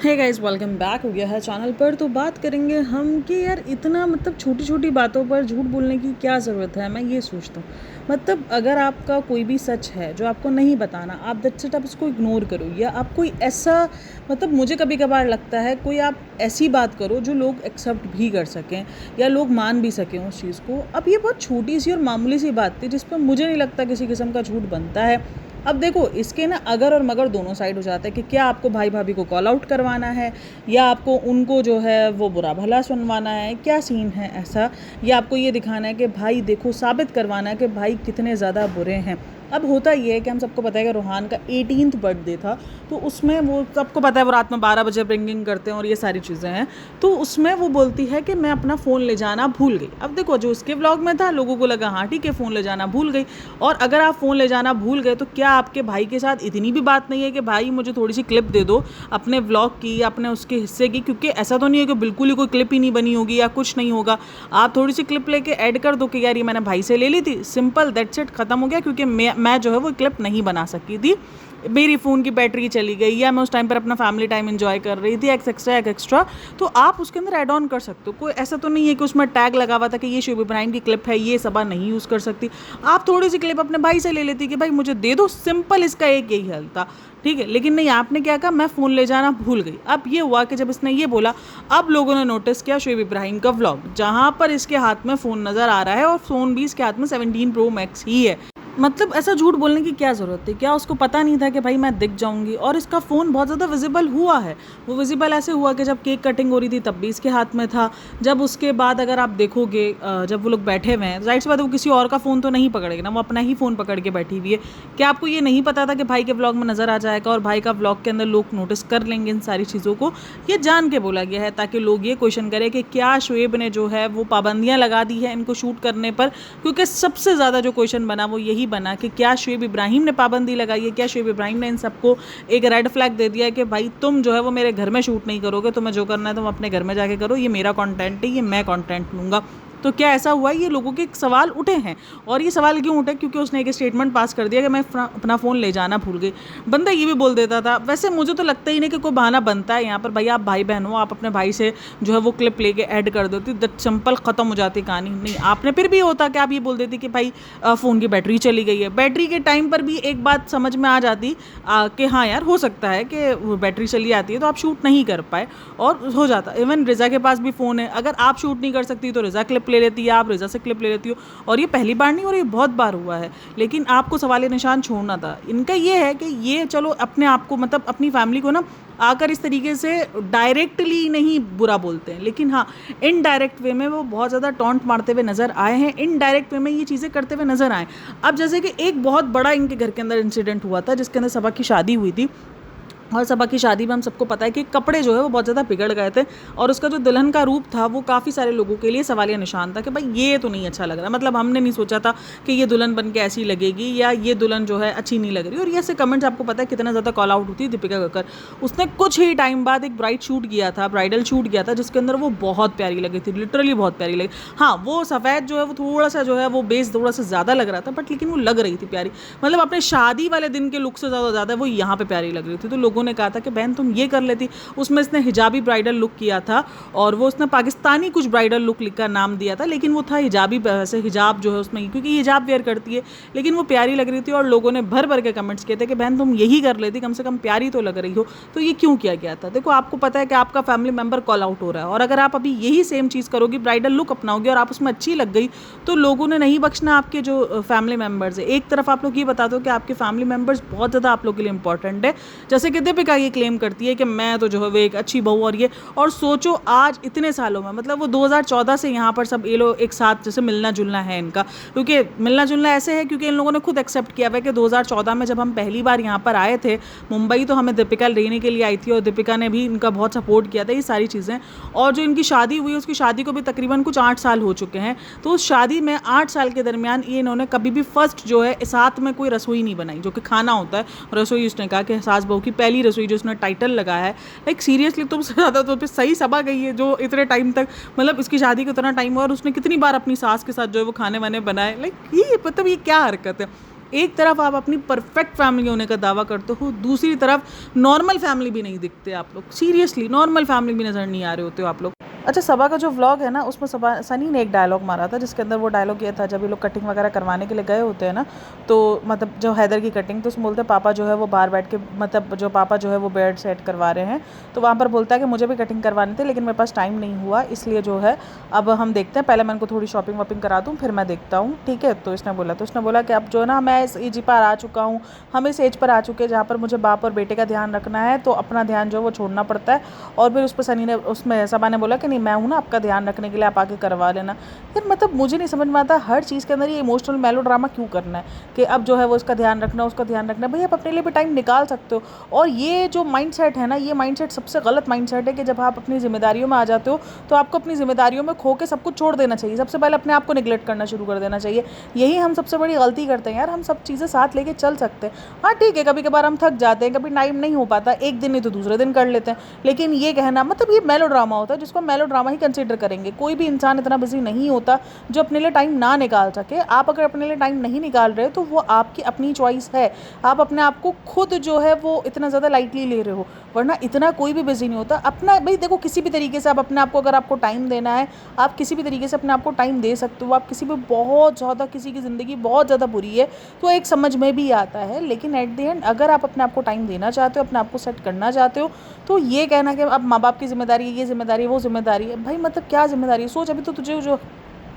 Hey guys, welcome back हो गया है चैनल पर। तो बात करेंगे हम कि यार इतना छोटी छोटी बातों पर झूठ बोलने की क्या ज़रूरत है। मैं ये सोचता हूँ अगर आपका कोई भी सच है जो आपको नहीं बताना, आप दैट्स इट, आप उसको इग्नोर करो। या आप कोई ऐसा मुझे कभी कभार लगता है कोई आप ऐसी बात करो जो लोग एक्सेप्ट भी कर सकें या लोग मान भी सकें उस चीज़ को। अब ये बहुत छोटी सी और मामूली सी बात थी जिस पर मुझे नहीं लगता किसी किस्म का झूठ बनता है। अब देखो, इसके ना अगर और मगर दोनों साइड हो जाता है कि क्या आपको भाई भाभी को कॉल आउट करवाना है या आपको उनको जो है वो बुरा भला सुनवाना है, क्या सीन है ऐसा, या आपको ये दिखाना है कि भाई देखो, साबित करवाना है कि भाई कितने ज़्यादा बुरे हैं। अब होता ये है कि हम सबको पता है कि रोहान का 18th बर्थडे था, तो उसमें वो सबको पता है वो रात में 12 बजे रिंगिंग करते हैं और ये सारी चीज़ें हैं। तो उसमें वो बोलती है कि मैं अपना फ़ोन ले जाना भूल गई। अब देखो, जो उसके व्लॉग में था लोगों को लगा हाँ ठीक है, फ़ोन ले जाना भूल गई। और अगर आप फ़ोन ले जाना भूल गए तो क्या आपके भाई के साथ इतनी भी बात नहीं है कि भाई मुझे थोड़ी सी क्लिप दे दो अपने व्लॉग की, अपने उसके हिस्से की? क्योंकि ऐसा तो नहीं है कि बिल्कुल ही कोई क्लिप ही नहीं बनी होगी या कुछ नहीं होगा। आप थोड़ी सी क्लिप लेके ऐड कर दो कि यार ये मैंने भाई से ले ली थी, सिंपल, दैट्स इट, ख़त्म हो गया। क्योंकि मैं जो है वो क्लिप नहीं बना सकती थी, मेरी फ़ोन की बैटरी चली गई या मैं उस टाइम पर अपना फैमिली टाइम एंजॉय कर रही थी, एक्स्ट्रा। तो आप उसके अंदर ऐड ऑन कर सकते हो। कोई ऐसा तो नहीं है कि उसमें टैग लगा हुआ था कि ये शोएब इब्राहिम की क्लिप है, ये सबा नहीं यूज़ कर सकती। आप थोड़ी सी क्लिप अपने भाई से ले लेती कि भाई मुझे दे दो, सिंपल, इसका एक यही हल था, ठीक है। लेकिन नहीं, आपने क्या कहा, मैं फ़ोन ले जाना भूल गई। अब ये हुआ कि जब इसने ये बोला, अब लोगों ने नोटिस किया शोएब इब्राहिम का व्लॉग जहाँ पर इसके हाथ में फ़ोन नज़र आ रहा है और फ़ोन भी इसके हाथ में 17 Pro Max ही है। ऐसा झूठ बोलने की क्या ज़रूरत थी? क्या उसको पता नहीं था कि भाई मैं दिख जाऊंगी? और इसका फ़ोन बहुत ज़्यादा विजिबल हुआ है। वो विजिबल ऐसे हुआ कि जब केक कटिंग हो रही थी तब भी इसके हाथ में था। जब उसके बाद अगर आप देखोगे, जब वो लोग बैठे हुए हैं, जाहिर सी बात है वो किसी और का फ़ोन तो नहीं पकड़ेगा ना, वो अपना ही फ़ोन पकड़ के बैठी हुई है। क्या आपको ये नहीं पता था कि भाई के व्लॉग में नज़र आ जाएगा और भाई का व्लॉग के अंदर लोग नोटिस कर लेंगे इन सारी चीज़ों को? ये जान के बोला गया है ताकि लोग ये क्वेश्चन करें कि क्या शोएब ने जो है वो पाबंदियाँ लगा दी है इनको शूट करने पर। क्योंकि सबसे ज़्यादा जो क्वेश्चन बना वो यही बना कि क्या शोएब इब्राहिम ने पाबंदी लगाई है, क्या शोएब इब्राहिम ने इन सबको एक रेड फ्लैग दे दिया है कि भाई तुम जो है वो मेरे घर में शूट नहीं करोगे, तुम्हें जो करना है तुम अपने घर में जाके करो, ये मेरा कंटेंट है, ये मैं कंटेंट लूँगा। तो क्या ऐसा हुआ है? ये लोगों के सवाल उठे हैं। और ये सवाल क्यों उठे? क्योंकि उसने एक स्टेटमेंट पास कर दिया कि मैं अपना फ़ोन ले जाना भूल गई। बंदा ये भी बोल देता था। वैसे मुझे तो लगता ही नहीं कि कोई बहाना बनता है यहाँ पर। भाई आप भाई बहन हो, आप अपने भाई से जो है वो क्लिप लेके ऐड कर देती, दैट सिंपल, ख़त्म हो जाती कहानी। नहीं, आपने फिर भी होता कि आप ये बोल देती कि भाई फ़ोन की बैटरी चली गई है। बैटरी के टाइम पर भी एक बात समझ में आ जाती कि हाँ यार, हो सकता है कि बैटरी चली आती है तो आप शूट नहीं कर पाए और हो जाता। इवन रिज़ा के पास भी फ़ोन है, अगर आप शूट नहीं कर सकती तो रिज़ा क्लिप ले लेती है, आप रिज़ा से क्लिप ले लेती हो। और ये पहली बार नहीं, और ये बहुत बार हुआ है। लेकिन आपको सवाल निशान छोड़ना था। इनका ये है कि ये चलो अपने आप को, अपनी फैमिली को ना आकर इस तरीके से डायरेक्टली नहीं बुरा बोलते हैं, लेकिन हाँ इनडायरेक्ट वे में वो बहुत ज़्यादा टॉन्ट मारते हुए नज़र आए हैं, इनडायरेक्ट वे में ये चीज़ें करते हुए नज़र आए। अब जैसे कि एक बहुत बड़ा इनके घर के अंदर इंसिडेंट हुआ था जिसके अंदर सबा की शादी हुई थी। और सबा की शादी में हम सबको पता है कि कपड़े जो है वो बहुत ज़्यादा बिगड़ गए थे और उसका जो दुल्हन का रूप था वो काफ़ी सारे लोगों के लिए सवालिया निशान था कि भाई ये तो नहीं अच्छा लग रहा। हमने नहीं सोचा था कि ये दुल्हन बन के ऐसी लगेगी या ये दुल्हन जो है अच्छी नहीं लग रही। और ये ऐसे कमेंट्स आपको पता है कितना ज़्यादा कॉल आउट होती है। दीपिका कक्कर, उसने कुछ ही टाइम बाद एक ब्राइडल शूट किया था जिसके अंदर वो बहुत प्यारी लगी थी, लिटरली बहुत प्यारी लगी। हाँ, वो सफ़ेद जो है वो थोड़ा सा जो है वो बेस थोड़ा सा ज़्यादा लग रहा था, बट लेकिन वो लग रही थी प्यारी। अपने शादी वाले दिन के लुक से ज़्यादा वो यहाँ पर प्यारी लग रही थी। तो लोगों ने कहा था कि बहन तुम ये कर लेती। उसमें इसने हिजाबी ब्राइडल लुक किया था और वो उसने पाकिस्तानी कुछ ब्राइडल लुक लिखकर नाम दिया था, लेकिन वो था हिजाबी। वैसे हिजाब जो है उसमें, क्योंकि हिजाब वेयर करती है, लेकिन वो प्यारी लग रही थी और लोगों ने भर भर के कमेंट्स किए थे कि बहन तुम यही कर लेती, कम से कम प्यारी तो लग रही हो। तो ये क्यों किया गया था? देखो, आपको पता है कि आपका फैमिली मेम्बर कॉल आउट हो रहा है और अगर आप अभी यही सेम चीज़ करोगी, ब्राइडल लुक अपनाओगे और आप उसमें अच्छी लग गई, तो लोगों ने नहीं बख्शना आपके जो फैमिली मेम्बर्स है। एक तरफ आप लोग ये बता दो कि आपके फैमिली मेम्बर्स बहुत ज़्यादा आप लोग के लिए इंपॉर्टेंट है, जैसे कि दीपिका ये क्लेम करती है कि मैं तो जो है वो एक अच्छी बहू और ये। और सोचो आज इतने सालों में, वो 2014 से यहाँ पर सब ये लोग एक साथ जैसे मिलना जुलना है इनका, क्योंकि मिलना जुलना ऐसे है क्योंकि इन लोगों ने खुद एक्सेप्ट किया हुआ है कि 2014 में जब हम पहली बार यहाँ पर आए थे मुंबई, तो हमें दीपिका लेने के लिए आई थी और दीपिका ने भी इनका बहुत सपोर्ट किया था, ये सारी चीज़ें। और जो इनकी शादी हुई, उसकी शादी को भी तकरीबन कुछ 8 साल हो चुके हैं। तो उस शादी में 8 साल के दरमियान ये इन्होंने कभी भी फर्स्ट जो है साथ में कोई रसोई नहीं बनाई, जो कि खाना होता है रसोई। उसने कहा कि सास बहू की पहली रसोई, जो उसने टाइटल लगाया है, लाइक सीरियसली तुमसे ज़्यादा तो पे सही सबा गई है जो इतने टाइम तक, इसकी शादी को इतना टाइम हुआ और उसने कितनी बार अपनी सास के साथ जो है वो खाने वाने बनाए। लाइक ये ये क्या हरकत है? एक तरफ आप अपनी परफेक्ट फैमिली होने का दावा करते हो, दूसरी तरफ नॉर्मल फैमिली भी नहीं दिखते आप लोग। सीरियसली नॉर्मल फैमिली भी नज़र नहीं आ रहे होते हो आप लोग। अच्छा, सबा का जो व्लॉग है ना, उसमें सनी ने एक डायलॉग मारा था, जिसके अंदर वो डायलॉग ये था, जब ये लोग कटिंग वगैरह करवाने के लिए गए होते हैं ना, तो मतलब जो हैदर की कटिंग, तो उसमें बोलते हैं पापा जो है वो बाहर बैठ के, मतलब जो पापा जो है वो बेड सेट करवा रहे हैं, तो वहाँ पर बोलता है कि मुझे भी कटिंग करवानी थी लेकिन मेरे पास टाइम नहीं हुआ, इसलिए जो है अब हम देखते हैं, पहले मैं इनको थोड़ी शॉपिंग वॉपिंग करा दूँ फिर मैं देखता हूँ, ठीक है। तो उसने बोला कि अब जो है ना, मैं इस एज पर आ चुका हूँ, हम इस एज पर आ चुके हैं जहाँ पर मुझे बाप और बेटे का ध्यान रखना है, तो अपना ध्यान जो है वो छोड़ना पड़ता है। और फिर उस पर सनी ने, उसमें सबा ने बोला कि नहीं, मैं हूँ ना आपका ध्यान रखने के लिए, आप आके करवा लेना। यार मतलब मुझे नहीं समझ में आता हर चीज़ के अंदर ये इमोशनल मेलो ड्रामा क्यों करना है कि अब जो है वो इसका ध्यान रखना, उसका ध्यान रखना। भाई आप अपने लिए भी टाइम निकाल सकते हो। और ये जो माइंडसेट है ना, ये माइंडसेट सबसे गलत माइंडसेट है कि जब आप अपनी जिम्मेदारियों में आ जाते हो तो आपको अपनी जिम्मेदारियों में खो के सब कुछ छोड़ देना चाहिए। सबसे पहले अपने आप को निगलेक्ट करना शुरू कर देना चाहिए। यही हम सबसे बड़ी गलती करते हैं यार। हम सब चीज़ें साथ लेके चल सकते हैं। हाँ ठीक है, कभी कभार हम थक जाते हैं, कभी टाइम नहीं हो पाता, एक दिन नहीं तो दूसरे दिन कर लेते हैं, लेकिन ये कहना मतलब ये मेलो ड्रामा होता है, जिसको मेलो ड्रामा ही कंसिडर करेंगे। कोई भी इंसान इतना बिजी नहीं होता जो अपने लिए टाइम ना निकाल सके। आप अगर अपने लिए टाइम नहीं निकाल रहे तो वो आपकी अपनी चॉइस है। आप अपने आप को खुद जो है वो इतना ज़्यादा लाइटली ले रहे हो, वरना इतना कोई भी बिजी नहीं होता। अपना भाई देखो, किसी भी तरीके से आप अपने आप को, अगर आपको टाइम देना है, आप किसी भी तरीके से अपने आप को टाइम दे सकते हो। आप किसी भी बहुत ज़्यादा, किसी की ज़िंदगी बहुत ज़्यादा बुरी है तो एक समझ में भी आता है, लेकिन एट द एंड अगर आप अपने आप को टाइम देना चाहते हो, अपने आप को सेट करना चाहते हो, तो ये कहना कि अब माँ बाप की जिम्मेदारी है, ये जिम्मेदारी है, वो जिम्मेदारी है, भाई मतलब क्या जिम्मेदारी है? सोच, अभी तो तुझे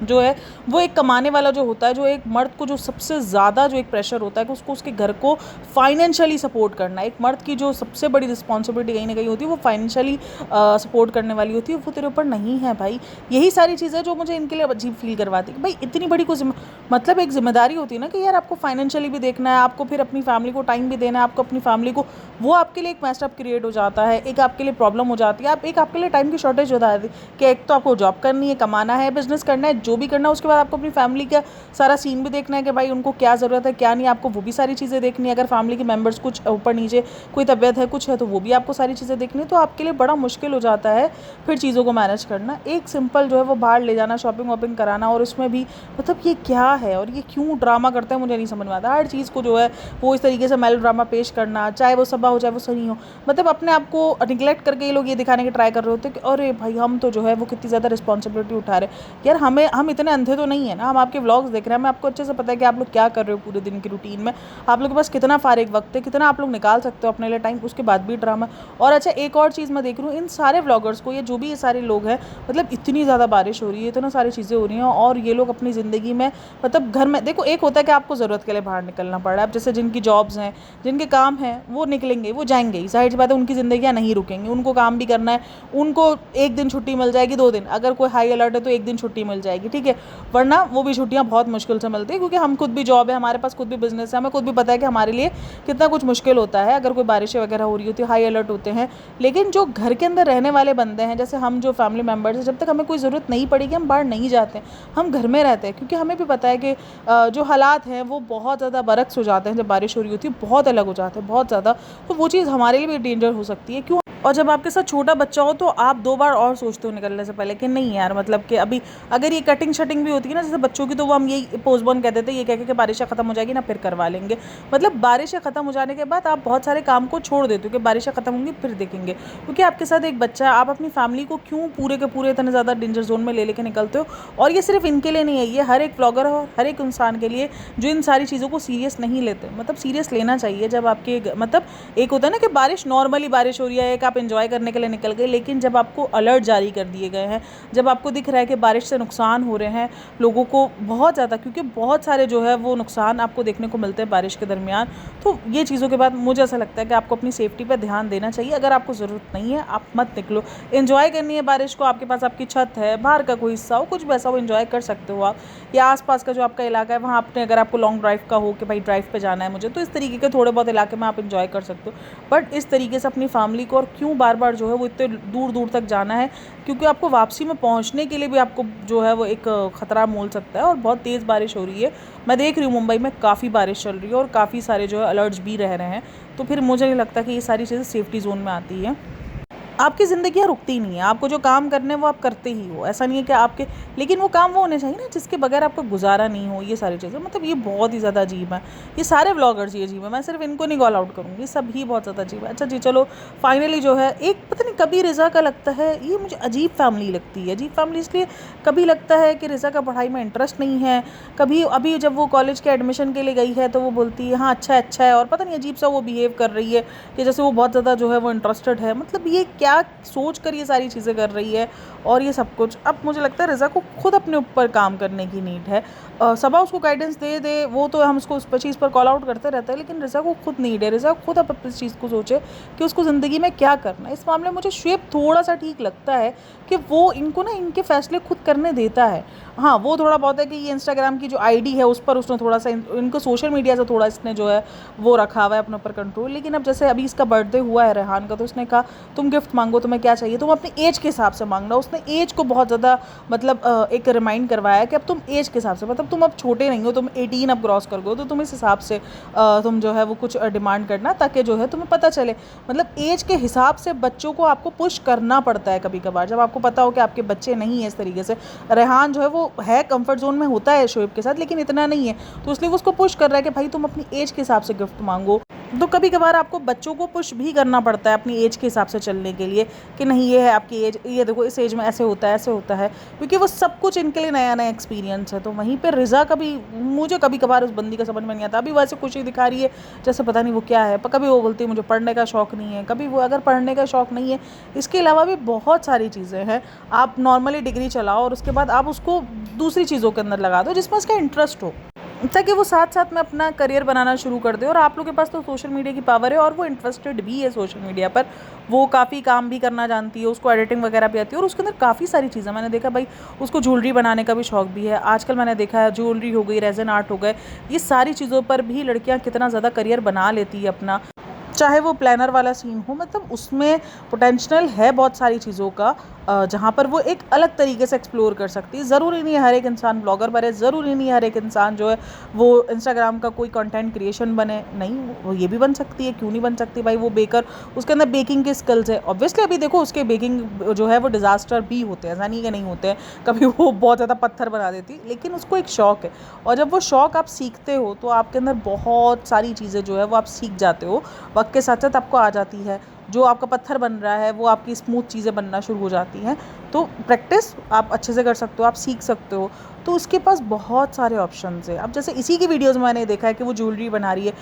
जो है वो एक कमाने वाला जो होता है, जो एक मर्द को जो सबसे ज़्यादा जो एक प्रेशर होता है कि उसको उसके घर को फाइनेंशियली सपोर्ट करना है। एक मर्द की जो सबसे बड़ी रिस्पॉन्सिबिलिटी कहीं ना कहीं होती है वो फाइनेंशियली सपोर्ट करने वाली होती है, वो तेरे ऊपर नहीं है भाई। यही सारी चीज़ें जो मुझे इनके लिए अजीब फील करवाती है कि भाई इतनी बड़ी कोई मतलब एक जिम्मेदारी होती है ना कि यार आपको फाइनेंशियली भी देखना है, आपको फिर अपनी फैमिली को टाइम भी देना है, आपको अपनी फैमिली को, वो आपके लिए एक मैस्टअप क्रिएट हो जाता है, एक आपके लिए प्रॉब्लम हो जाती है, आप एक आपके लिए टाइम की शॉर्टेज हो जाती है कि एक तो आपको जॉब करनी है, कमाना है, बिजनेस करना है, जो भी करना है, उसके बाद आपको अपनी फैमिली का सारा सीन भी देखना है कि भाई उनको क्या ज़रूरत है क्या नहीं, आपको वो भी सारी चीज़ें देखनी है। अगर फैमिली के मेंबर्स कुछ ऊपर नीचे कोई तबीयत है, कुछ है, तो वो भी आपको सारी चीज़ें देखनी है। तो आपके लिए बड़ा मुश्किल हो जाता है फिर चीज़ों को मैनेज करना। एक सिंपल जो है वो बाहर ले जाना, शॉपिंग वॉपिंग कराना, और उसमें भी मतलब ये क्या है और ये क्यों ड्रामा करते हैं मुझे नहीं समझ में आता। हर चीज़ को जो है वो इस तरीके से मेलो ड्रामा पेश करना, चाहे वो सबा हो चाहे वो सनी हो, मतलब अपने आप को निगलेक्ट करके ये लोग ये दिखाने की ट्राई कर रहे होते हैं कि अरे भाई हम तो जो है वो कितनी ज़्यादा रिस्पॉन्सिबिलिटी उठा रहे हैं। यार हम इतने अंधे तो नहीं है ना, हम आपके व्लॉग्स देख रहे हैं, हमें आपको अच्छे से पता है कि आप लोग क्या कर रहे हो पूरे दिन की रूटीन में, आप लोग के पास कितना फारिग वक्त है, कितना आप लोग निकाल सकते हो अपने लिए टाइम, उसके बाद भी ड्रामा। और अच्छा एक और चीज़ मैं देख रही हूँ इन सारे व्लॉगर्स को, ये जो भी ये सारे लोग हैं, मतलब इतनी ज़्यादा बारिश हो रही है, इतना सारी चीज़ें हो रही हैं, और ये लोग अपनी ज़िंदगी में मतलब घर में देखो, एक होता है कि आपको ज़रूरत के लिए बाहर निकलना पड़ रहा है। अब जैसे जिनकी जॉब्स हैं, जिनके काम हैं, वो निकलेंगे, वो जाएंगे ही, जाहिर सी बात है उनकी ज़िंदगियाँ नहीं रुकेंगी, उनको काम भी करना है, उनको एक दिन छुट्टी मिल जाएगी, 2 दिन, अगर कोई हाई अलर्ट है तो एक दिन छुट्टी मिल जाएगी, ठीक है, वरना वो भी छुट्टियाँ बहुत मुश्किल से मिलती है, क्योंकि हम खुद भी जॉब है, हमारे पास खुद भी बिजनेस है, हमें खुद भी पता है कि हमारे लिए कितना कुछ मुश्किल होता है अगर कोई बारिशें वगैरह हो रही होती है, हाई अलर्ट होते हैं। लेकिन जो घर के अंदर रहने वाले बंदे हैं, जैसे हम जो फैमिली मेम्बर्स हैं, जब तक हमें कोई ज़रूरत नहीं पड़ेगी हम बाहर नहीं जाते हैं, हम घर में रहते हैं, क्योंकि हमें भी पता है कि जो हालात हैं वो बहुत ज़्यादा बरक्स हो जाते हैं जब बारिश हो रही होती है, बहुत अलग हो जाते हैं, बहुत ज़्यादा, तो वो चीज़ हमारे लिए भी डेंजर हो सकती है। क्यों? और जब आपके साथ छोटा बच्चा हो तो आप 2 बार और सोचते हो निकलने से पहले कि नहीं यार, मतलब कि अभी अगर ये कटिंग शटिंग भी होती है ना जैसे बच्चों की, तो वो हम यही पोस्टपोन कह देते हैं, ये कह के बारिशें ख़त्म हो जाएगी ना फिर करवा लेंगे। मतलब बारिशें ख़त्म हो जाने के बाद आप बहुत सारे काम को छोड़ देते हो कि बारिशें ख़त्म होंगी फिर देखेंगे, क्योंकि आपके साथ एक बच्चा है। आप अपनी फैमिली को क्यों पूरे के पूरे इतने ज़्यादा डेंजर जोन में ले लेके निकलते हो? और ये सिर्फ इनके लिए नहीं है, ये हर एक व्लॉगर और हर एक इंसान के लिए जो इन सारी चीज़ों को सीरियस नहीं लेते। मतलब सीरियस लेना चाहिए जब आपके मतलब एक होता है ना कि बारिश, नॉर्मली बारिश हो रही है, एक आप एंजॉय करने के लिए निकल गए, लेकिन जब आपको अलर्ट जारी कर दिए गए हैं, जब आपको दिख रहा है कि बारिश से नुकसान हो रहे हैं लोगों को बहुत ज़्यादा, क्योंकि बहुत सारे जो है वो नुकसान आपको देखने को मिलते हैं बारिश के दरमियान, तो ये चीज़ों के बाद मुझे ऐसा लगता है कि आपको अपनी सेफ्टी पर ध्यान देना चाहिए। अगर आपको ज़रूरत नहीं है आप मत निकलो, एंजॉय करनी है बारिश को, आपके पास आपकी छत है, बाहर का कोई हिस्सा हो, कुछ भी ऐसा हो एंजॉय कर सकते हो आप, या आसपास का जो आपका इलाका है वहाँ आपने, अगर आपको लॉन्ग ड्राइव का हो कि भाई ड्राइव पे जाना है मुझे, तो इस तरीके के थोड़े बहुत इलाके में आप एंजॉय कर सकते हो। बट इस तरीके से अपनी फैमिली को और क्यों बार बार जो है वो इतने दूर दूर तक जाना है, क्योंकि आपको वापसी में पहुंचने के लिए भी आपको जो है वो एक ख़तरा मोल सकता है। और बहुत तेज़ बारिश हो रही है, मैं देख रही हूँ मुंबई में काफ़ी बारिश चल रही है और काफ़ी सारे जो है अलर्ट्स भी रह रहे हैं, तो फिर मुझे नहीं लगता कि ये सारी चीज़ें सेफ्टी जोन में आती है। आपकी ज़िंदगियाँ रुकती नहीं है, आपको जो काम करने हैं वो आप करते ही हो, ऐसा नहीं है कि आपके, लेकिन वो काम वो होने चाहिए ना जिसके बगैर आपका गुजारा नहीं हो, ये सारी चीज़ें, मतलब ये बहुत ही ज़्यादा अजीब है। ये सारे व्लॉगर्स ही अजीब है, मैं सिर्फ इनको नहीं कॉल आउट करूँगी, सब ही बहुत ज़्यादा अजीब है। अच्छा जी चलो, फाइनली जो है एक पता नहीं कभी रिज़ा का लगता है, ये मुझे अजीब फैमिली लगती है। अजीब फैमिली इसलिए, कभी लगता है कि रिज़ा का पढ़ाई में इंटरेस्ट नहीं है, कभी अभी जब वो कॉलेज के एडमिशन के लिए गई है तो वो बोलती है हाँ अच्छा है, और पता नहीं अजीब सा वो बिहेव कर रही है कि जैसे वो बहुत ज़्यादा जो है वो इंटरेस्टेड है। मतलब ये क्या सोच कर ये सारी चीज़ें कर रही है और ये सब कुछ। अब मुझे लगता है रिज़ा को खुद अपने ऊपर काम करने की नीड है। सबा उसको गाइडेंस दे वो तो हम उसको उस चीज़ पर कॉल आउट करते रहते हैं, लेकिन रिज़ा को खुद नीड है। रिज़ा खुद अब इस चीज़ को सोचे कि उसको ज़िंदगी में क्या करना है। इस मामले में मुझे शुएब थोड़ा सा ठीक लगता है कि वो इनको ना इनके फैसले खुद करने देता है। हाँ, वो थोड़ा बहुत है कि ये इंस्टाग्राम की जो आईडी है उस पर उसने थोड़ा सा इनको सोशल मीडिया से थोड़ा इसने जो है वो रखा हुआ है अपने ऊपर कंट्रोल। लेकिन अब जैसे अभी इसका बर्थडे हुआ है रेहान का, तो उसने कहा तुम गिफ्ट मांगो, तुम्हें क्या चाहिए, तुम अपनी एज के हिसाब से मांगना। उसने एज को बहुत ज़्यादा मतलब एक रिमाइंड करवाया कि अब तुम एज के हिसाब से, मतलब तुम अब छोटे नहीं हो, तुम 18 अब क्रॉस कर गए हो, तो तुम इस हिसाब से तुम जो है वो कुछ डिमांड करना, ताकि जो है तुम्हें पता चले। मतलब एज के हिसाब से बच्चों को आपको पुश करना पड़ता है कभी कभार, जब आपको पता हो कि आपके बच्चे नहीं है इस तरीके से। रेहान जो है वो है कंफर्ट जोन में होता है शुएब के साथ, लेकिन इतना नहीं है, तो इसलिए वो उसको पुश कर रहा है कि भाई तुम अपनी एज के हिसाब से गिफ्ट मांगो। तो कभी कभार आपको बच्चों को पुश भी करना पड़ता है अपनी एज के हिसाब से चलने के लिए, कि नहीं ये है आपकी एज, ये देखो इस एज में ऐसे होता है ऐसे होता है, क्योंकि वो सब कुछ इनके लिए नया नया एक्सपीरियंस है। तो वहीं पे रिज़ा कभी, मुझे कभी कभार उस बंदी का समझ में नहीं आता। अभी वैसे खुशी दिखा रही है जैसे पता नहीं वो क्या है, कभी वो बोलती है मुझे पढ़ने का शौक़ नहीं है, कभी वो, अगर पढ़ने का शौक़ नहीं है, इसके अलावा भी बहुत सारी चीज़ें हैं। आप नॉर्मली डिग्री चलाओ और उसके बाद आप उसको दूसरी चीज़ों के अंदर लगा दो जिसमें उसका इंटरेस्ट हो, ताकि वो साथ साथ में अपना करियर बनाना शुरू कर दे। और आप लोगों के पास तो सोशल मीडिया की पावर है और वो इंटरेस्टेड भी है सोशल मीडिया पर, वो काफ़ी काम भी करना जानती है, उसको एडिटिंग वगैरह भी आती है, और उसके अंदर काफ़ी सारी चीज़ें मैंने देखा भाई, उसको ज्वेलरी बनाने का भी शौक़ भी है। आजकल मैंने देखा है ज्वेलरी हो गई, रेजन आर्ट हो गए, ये सारी चीज़ों पर भी लड़कियाँ कितना ज़्यादा करियर बना लेती है अपना, चाहे वो प्लानर वाला सीन हो। मतलब उसमें पोटेंशियल है बहुत सारी चीज़ों का, जहाँ पर वो एक अलग तरीके से एक्सप्लोर कर सकती है। ज़रूरी नहीं है हर एक इंसान ब्लॉगर बने, ज़रूरी नहीं है हर एक इंसान जो है वो इंस्टाग्राम का कोई कंटेंट क्रिएशन बने, नहीं वो ये भी बन सकती है, क्यों नहीं बन सकती भाई। वो बेकर, उसके अंदर बेकिंग के स्किल्स है, ऑब्वियसली अभी देखो उसके बेकिंग जो है वो डिज़ास्टर भी होते हैं, ऐसा नहीं कि नहीं होते हैं, कभी वो बहुत ज़्यादा पत्थर बना देती, लेकिन उसको एक शौक़ है। और जब वो शौक़ आप सीखते हो तो आपके अंदर बहुत सारी चीज़ें जो है वो आप सीख जाते हो, वक्त के साथ साथ आपको आ जाती है। जो आपका पत्थर बन रहा है वो आपकी स्मूथ चीज़ें बनना शुरू हो जाती हैं। तो प्रैक्टिस आप अच्छे से कर सकते हो, आप सीख सकते हो, तो उसके पास बहुत सारे ऑप्शंस हैं। अब जैसे इसी की वीडियोज़ में मैंने देखा है कि वो ज्वेलरी बना रही है,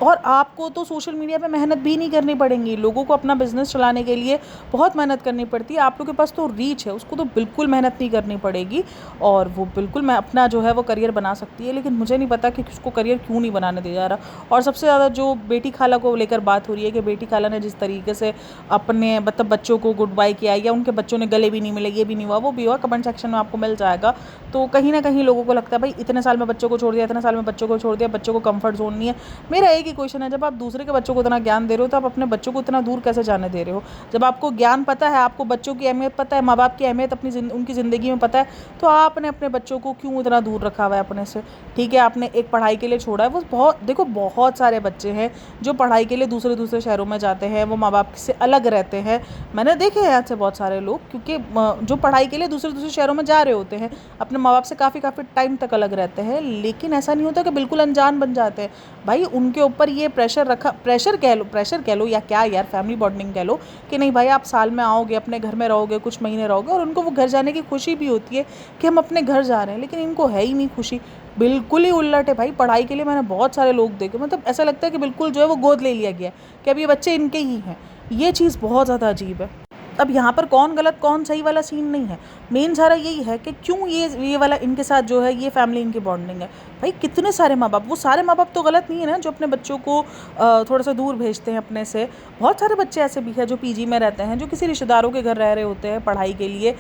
और आपको तो सोशल मीडिया पे मेहनत भी नहीं करनी पड़ेगी। लोगों को अपना बिज़नेस चलाने के लिए बहुत मेहनत करनी पड़ती है। आप लोगों के पास तो रीच है, उसको तो बिल्कुल मेहनत नहीं करनी पड़ेगी, और वो बिल्कुल मैं अपना जो है वो करियर बना सकती है। लेकिन मुझे नहीं पता कि उसको करियर क्यों नहीं बनाने दिया जा रहा। और सबसे ज़्यादा जो बेटी खाला को लेकर बात हो रही है कि बेटी खाला ने जिस तरीके से अपने मतलब बच्चों को गुड बाय किया, या उनके बच्चों ने गले भी नहीं मिले, ये भी नहीं हुआ वो भी हुआ, कमेंट सेक्शन में आपको मिल जाएगा। तो कहीं ना कहीं लोगों को लगता है भाई इतने साल में बच्चों को छोड़ दिया, इतने साल में बच्चों को छोड़ दिया, बच्चों को कंफर्ट जोन नहीं है। मेरा एक ही क्वेश्चन है, जब आप दूसरे के बच्चों को इतना ज्ञान दे रहे हो तो आप अपने बच्चों को इतना दूर कैसे जाने दे रहे हो? जब आपको ज्ञान पता है, आपको बच्चों की अहमियत पता है, माँ बाप की अहमियत उनकी ज़िंदगी में पता है, तो आपने अपने बच्चों को क्यों इतना दूर रखा हुआ है अपने से? ठीक है, आपने एक पढ़ाई के लिए छोड़ा है, वो बहुत देखो बहुत सारे बच्चे हैं जो पढ़ाई के लिए दूसरे शहरों में जाते हैं, वो माँ बाप से अलग रहते हैं। मैंने देखे हैं ऐसे बहुत सारे लोग, क्योंकि जो पढ़ाई के लिए दूसरे शहरों में जा रहे होते हैं, अपने माँ बाप से काफ़ी टाइम तक अलग रहते हैं, लेकिन ऐसा नहीं होता कि बिल्कुल अनजान बन जाते हैं। भाई उनके ऊपर ये प्रेशर कह लो या क्या यार, फैमिली बॉन्डिंग कह लो, कि नहीं भाई आप साल में आओगे, अपने घर में रहोगे, कुछ महीने रहोगे, और उनको वो घर जाने की खुशी भी होती है कि हम अपने घर जा रहे हैं, लेकिन इनको है ही नहीं खुशी। बिल्कुल ही उल्लट है भाई। पढ़ाई के लिए मैंने बहुत सारे लोग देखे, मतलब ऐसा लगता है कि बिल्कुल जो है वो गोद ले लिया गया कि अब ये बच्चे इनके ही हैं। ये चीज़ बहुत ज़्यादा अजीब है। अब यहाँ पर कौन गलत कौन सही वाला सीन नहीं है, मेन सारा यही है कि क्यों ये वाला इनके साथ जो है ये फैमिली इनकी बॉन्डिंग है। भाई कितने सारे माँ बाप, वो सारे माँ बाप तो गलत नहीं है ना जो अपने बच्चों को थोड़ा सा दूर भेजते हैं अपने से। बहुत सारे बच्चे ऐसे भी हैं जो पीजी में रहते हैं, जो किसी रिश्तेदारों के घर रह रहे होते हैं पढ़ाई के लिए।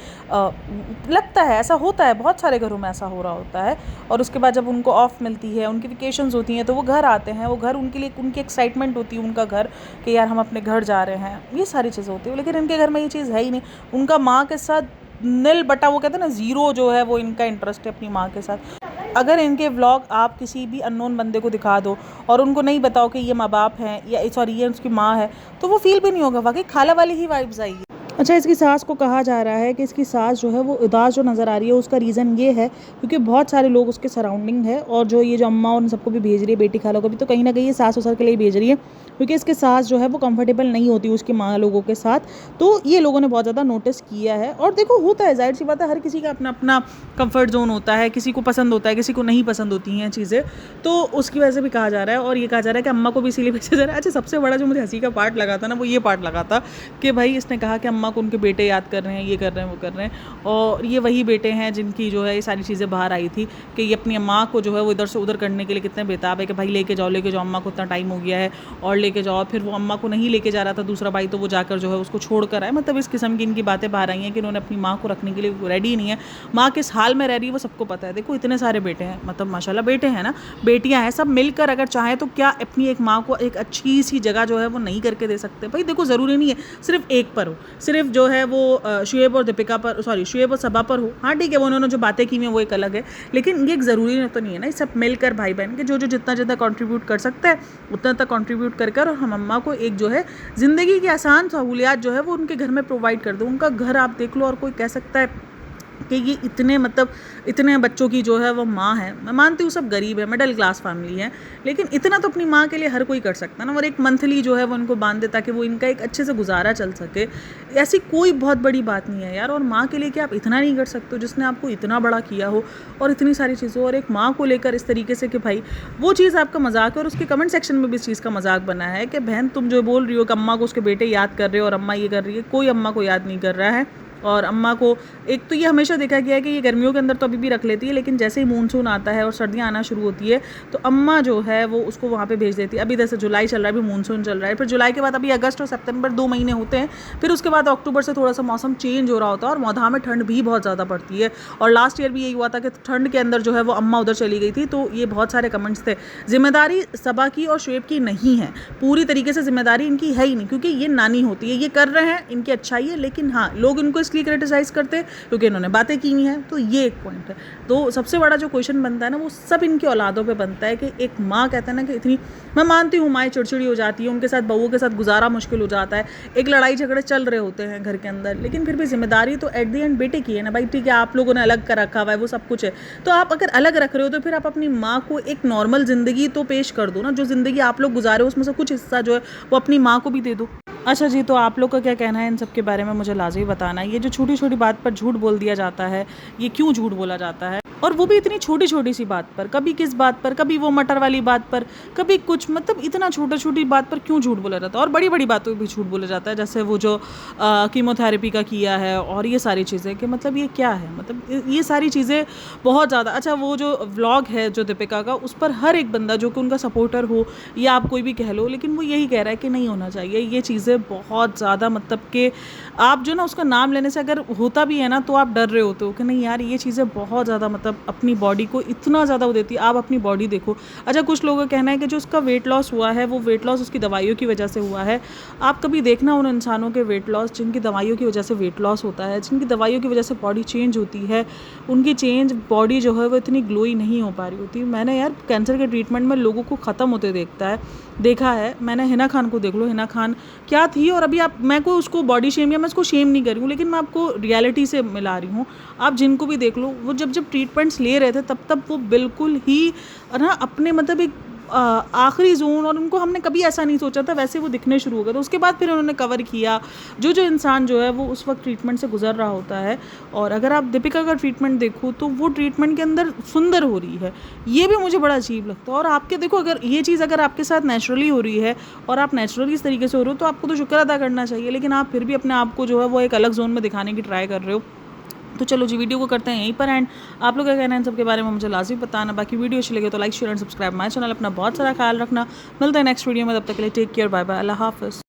लगता है ऐसा होता है, बहुत सारे घरों में ऐसा हो रहा होता है, और उसके बाद जब उनको ऑफ मिलती है, उनकी वेकेशंस होती हैं, तो वो घर आते हैं। वो घर उनके लिए उनकी एक्साइटमेंट होती है, उनका घर, कि यार हम अपने घर जा रहे हैं, ये सारी चीज़ें होती है। लेकिन इनके घर में ये चीज़ है ही नहीं। उनका माँ के साथ नील बटा, वो कहते हैं ना ज़ीरो, जो है वो इनका इंटरेस्ट है अपनी माँ के साथ। अगर इनके व्लॉग आप किसी भी अननोन बंदे को दिखा दो और उनको नहीं बताओ कि ये माँ बाप हैं, या सॉरी ये उसकी माँ है, तो वो फील भी नहीं होगा, वाकई खाला वाली ही वाइब्स आएगी। अच्छा, इसकी सास को कहा जा रहा है कि इसकी सास जो है वो उदास जो नज़र आ रही है, उसका रीज़न ये है क्योंकि बहुत सारे लोग उसके सराउंडिंग है, और जो ये जो अम्मा उन सबको भी भेज रही है, बेटी खालों को भी, तो कहीं ना कहीं ये सास ससुर के लिए भेज रही है क्योंकि इसके सास जो है वो कंफर्टेबल नहीं होती उसकी माँ लोगों के साथ। तो ये लोगों ने बहुत ज़्यादा नोटिस किया है, और देखो होता है, जाहिर सी बात है, हर किसी का अपना अपना कंफर्ट जोन होता है, किसी को पसंद होता है, किसी को नहीं पसंद होती हैं चीज़ें, तो उसकी वजह से भी कहा जा रहा है। और ये कहा जा रहा है कि अम्मा को भी इसीलिए भेजा जा रहा है। अच्छा, सबसे बड़ा जो मुझे हंसी का पार्ट लगा था ना, वो ये पार्ट लगा था कि भाई इसने कहा कि अम्मा को उनके बेटे याद कर रहे हैं, ये कर रहे हैं, वो कर रहे हैं, और ये वही बेटे हैं जिनकी जो है ये सारी चीज़ें बाहर आई थी कि ये अपनी अम्मा को जो है वो इधर से उधर करने के लिए कितने बेताब है कि भाई लेके जाओ अम्मा को, इतना टाइम हो गया है और लेके जाओ। फिर वो अम्मा को नहीं लेके जा रहा था दूसरा भाई, तो वो जाकर जो है उसको छोड़ कर आए। मतलब इस किस्म की इनकी बातें बाहर आई हैं कि उन्होंने अपनी माँ को रखने के लिए रेडी नहीं है। माँ किस हाल में रह रही है वो सबको पता है। देखो इतने सारे बेटे हैं, मतलब माशाल्लाह बेटे हैं ना, बेटियां हैं, सब मिलकर अगर चाहें तो क्या अपनी एक माँ को एक अच्छी सी जगह जो है वो नहीं करके दे सकते। भाई देखो ज़रूरी नहीं है सिर्फ एक पर हो, सिर्फ जो है वो शुएब और दीपिका पर, सॉरी शुएब और सबा पर हो। हाँ ठीक है, वो उन्होंने जो बातें की हैं वो एक अलग है, लेकिन ये एक ज़रूरी तो नहीं है ना। सब मिलकर भाई बहन के जो जो जितना जितना कंट्रीब्यूट कर सकता है उतना तक कंट्रीब्यूट कर और हम अम्मा को एक जो है ज़िंदगी की आसान सहूलियात जो है वो उनके घर में प्रोवाइड कर दो। उनका घर आप देख लो, और कोई कह सकता है कि ये इतने मतलब इतने बच्चों की जो है वो माँ है। मैं मानती हूँ सब गरीब है, मिडिल क्लास फैमिली है, लेकिन इतना तो अपनी माँ के लिए हर कोई कर सकता है ना। और एक मंथली जो है वो उनको बांध दे ताकि वो इनका एक अच्छे से गुजारा चल सके। ऐसी कोई बहुत बड़ी बात नहीं है यार। और माँ के लिए क्या आप इतना नहीं कर सकते हो जिसने आपको इतना बड़ा किया हो और इतनी सारी चीज़ों, और एक माँ को लेकर इस तरीके से कि भाई वो चीज़ आपका मजाक है। और उसके कमेंट सेक्शन में भी इस चीज़ का मजाक बना है कि बहन तुम जो बोल रही हो कि अम्मा को उसके बेटे याद कर रहे हो और अम्मा ये कर रही है, कोई अम्मा को याद नहीं कर रहा है। और अम्मा को एक तो ये हमेशा देखा गया है कि ये गर्मियों के अंदर तो अभी भी रख लेती है, लेकिन जैसे ही मानसून आता है और सर्दियाँ आना शुरू होती है तो अम्मा जो है वो उसको वहाँ पे भेज देती है। अभी जैसे जुलाई चल रहा है, अभी मानसून चल रहा है, फिर जुलाई के बाद अभी अगस्त और सितंबर 2 महीने होते हैं, फिर उसके बाद अक्टूबर से थोड़ा सा मौसम चेंज हो रहा होता है और मौधा में ठंड भी बहुत ज़्यादा पड़ती है। और लास्ट ईयर भी यही हुआ था कि ठंड के अंदर जो है वो अम्मा उधर चली गई थी। तो ये बहुत सारे कमेंट्स थे। जिम्मेदारी सबा की और शुएब की नहीं है, पूरी तरीके से जिम्मेदारी इनकी है ही नहीं, क्योंकि ये नानी होती है, ये कर रहे हैं, इनकी अच्छाई है, लेकिन हाँ लोग इनको इसलिए क्रिटिसाइज करते क्योंकि इन्होंने बातें की हुई हैं। तो ये एक पॉइंट है। तो सबसे बड़ा जो क्वेश्चन बनता है ना वो सब इनकी औलादों पे बनता है कि एक माँ कहते हैं ना कि इतनी, मैं मानती हूँ माएँ चिड़चिड़ी हो जाती है, उनके साथ बहू के साथ गुजारा मुश्किल हो जाता है, एक लड़ाई झगड़े चल रहे होते हैं घर के अंदर, लेकिन फिर भी जिम्मेदारी तो एट द एंड बेटे की है ना भाई। ठीक है आप लोगों ने अलग कर रखा हुआ है, वो सब कुछ है, तो आप अगर अलग रख रहे हो तो फिर आप अपनी माँ को एक नॉर्मल ज़िंदगी तो पेश कर दो ना। जो ज़िंदगी आप लोग गुजारे हो उसमें से कुछ हिस्सा जो है वो अपनी माँ को भी दे दो। अच्छा जी, तो आप लोग का क्या कहना है इन सब के बारे में मुझे लाज़मी बताना है। ये जो छोटी छोटी बात पर झूठ बोल दिया जाता है, ये क्यों झूठ बोला जाता है, और वो भी इतनी छोटी छोटी सी बात पर, कभी किस बात पर, कभी वो मटर वाली बात पर, कभी कुछ, मतलब इतना छोटा छोटी बात पर क्यों झूठ बोला जाता है। और बड़ी बड़ी बातों पर भी झूठ बोला जाता है, जैसे वो जो कीमोथेरेपी का किया है और ये सारी चीज़ें, कि मतलब ये क्या है, मतलब ये सारी चीज़ें बहुत ज़्यादा। अच्छा, वो जो व्लॉग है जो दीपिका का, उस पर हर एक बंदा जो कि उनका सपोर्टर हो या आप कोई भी कह लो, लेकिन वो यही कह रहा है कि नहीं होना चाहिए ये चीज़ें बहुत ज़्यादा। मतलब कि आप जो ना उसका नाम लेने से अगर होता भी है ना तो आप डर रहे होते हो कि नहीं यार ये चीज़ें बहुत ज़्यादा, मतलब अपनी बॉडी को इतना ज़्यादा वो देती है। आप अपनी बॉडी देखो। अच्छा, कुछ लोगों का कहना है कि जो उसका वेट लॉस हुआ है वो वेट लॉस उसकी दवाइयों की वजह से हुआ है। आप कभी देखना उन इंसानों के वेट लॉस जिनकी दवाइयों की वजह से वेट लॉस होता है, जिनकी दवाइयों की वजह से बॉडी चेंज होती है, उनकी चेंज बॉडी जो है वो इतनी ग्लोई नहीं हो पा रही होती। मैंने यार कैंसर के ट्रीटमेंट में लोगों को ख़त्म होते देखा है। मैंने हिना खान को देख लो, हिना खान क्या थी, और अभी आप, मैं को उसको बॉडी शेम या मैं उसको शेम नहीं कर रही हूँ, लेकिन मैं आपको रियलिटी से मिला रही हूँ। आप जिनको भी देख लो, वो जब जब ट्रीटमेंट्स ले रहे थे तब वो बिल्कुल ही ना अपने मतलब एक आखिरी जोन, और उनको हमने कभी ऐसा नहीं सोचा था वैसे वो दिखने शुरू हो गए। तो उसके बाद फिर उन्होंने कवर किया जो जो इंसान जो है वो उस वक्त ट्रीटमेंट से गुजर रहा होता है। और अगर आप दीपिका का ट्रीटमेंट देखो तो वो ट्रीटमेंट के अंदर सुंदर हो रही है, ये भी मुझे बड़ा अजीब लगता है। और आपके देखो, अगर ये चीज़ अगर आपके साथ नेचुरली हो रही है और आप नेचुरली इस तरीके से हो रहे हो तो आपको तो शुक्र अदा करना चाहिए, लेकिन आप फिर भी अपने आप को जो है वो एक अलग जोन में दिखाने की ट्राई कर रहे हो। तो चलो जी, वीडियो को करते हैं यहीं पर एंड। आप लोग क्या कहना है इन सब के बारे में मुझे लाजमी बताना। बाकी वीडियो अच्छी लगे तो like share and subscribe my channel. अपना बहुत सारा ख्याल रखना। मिलते हैं नेक्स्ट वीडियो में, तब तक के लिए टेक केयर, बाय बाय, अल्लाह हाफ़िज़।